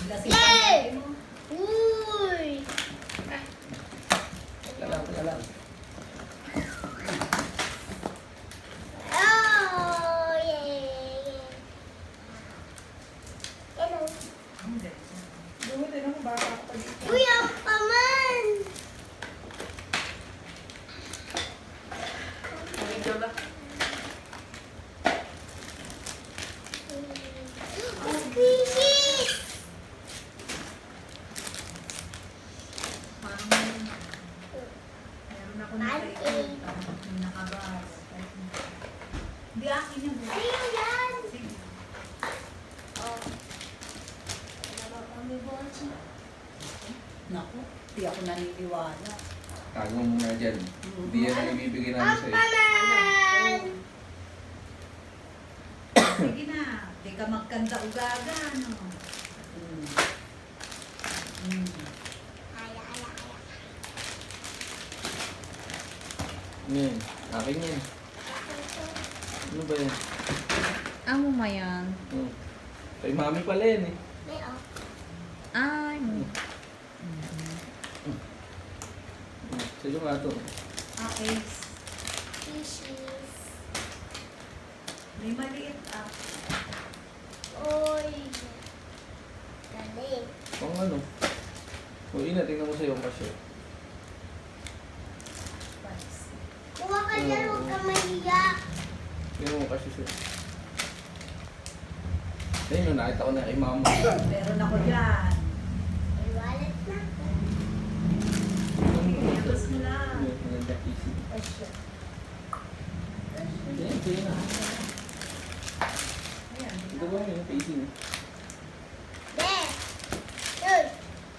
Kasi pagkain mo. Uy! Teka lang. Oh, yeah. Hello. Buti na mo baka ako pa dito. Uy, ang paman! Oh, fishes! Meron ako na nakabas. Hindi akin yung buhay. Ano yan? Sige. Oh. Ano ba kami Naku, di ako naniniwala. Tago mo muna dyan. Hindi yan ang ibibigay namin Ang sa'yo. paman! Sige na, di ka magkanda ugaga, ano? Ala, ala, ala. Yan. Akin yan. Ano ba yan? Amo mo yan. Hmm. Kay mami pala yan eh. May oh. Ay, Sa'yo nga to. Okay. Fishes. May maliit ah. Uy. Galing. Pang ano? O ina, tingnan mo sa'yo ang kasyo. Kuha ka dyan, huwag ka mahiya. Tingnan mo ang kasyo sa'yo. Ayun, nakita ko na kay mama. Meron ako dyan. May wallet na. Tapos mo lang. Maganda easy. Yan, sa'yo na. Ayan. Ito ba yun? Easy na. Be! Uy!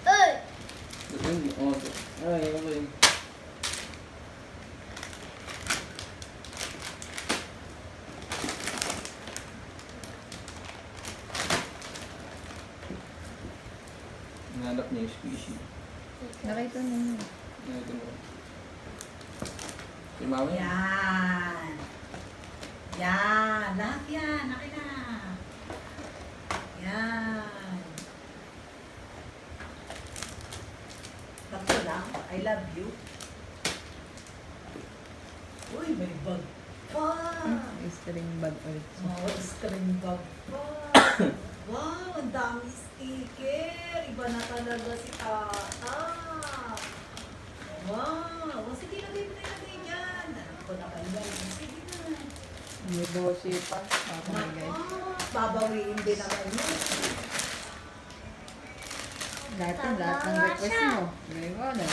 Uy! Ito hindi. Oh, ito. Ay, ano ba yun? Nanap niya yung squishy. nakita niyo. Ito mo. Si mama yan. Yan. Yan. Lahat yan. Akin na. Yan. Tatlo lang. I love you. Uy, may bag pa. String bag ulit. Oh, string bag pa. Wow, ang dami sticker. Iba na talaga si Tata. Wow. O, sige, lagay mo na ilagay dyan. Alam ko na kayo. Sige na. May bossy pa. Papamigay. Babawiin din naman yun. Lahat ng request mo. Gawin mo na.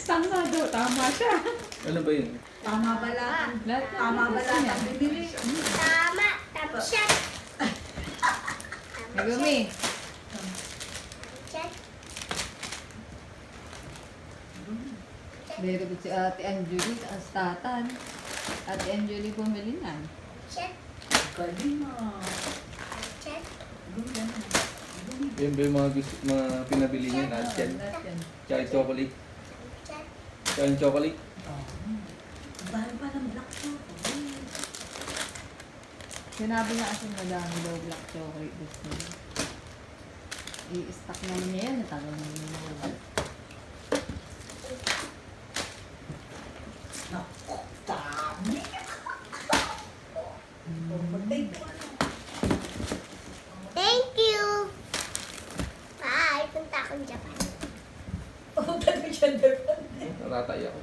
Tama daw. Tama siya. Ano ba yun? Tama ba lahat? Lahat ng Tama ba request lahat niya. ang binili? Tama! Tama siya! Nagumi. Check. Very good si Ate Anjuli. Ang statan. Ate Anjuli bumili niyan. Check. Galing ah. Check. Ganda na. Yan ba yung mga pinabili niya? Lahat yan. Lahat yan. Tsaka yung chocolate. Check. Tsaka yung chocolate. Bahal pa ng black chocolate. Sinabi nga kasi madami daw black chocolate gusto niya. I-stack naman niya yan. Tagal naman niya mga. Naku, dami. Pumatay ko ano. Thank you! Bye! Punta akong Japan. Pumatay ko siya doon. Natatay ako.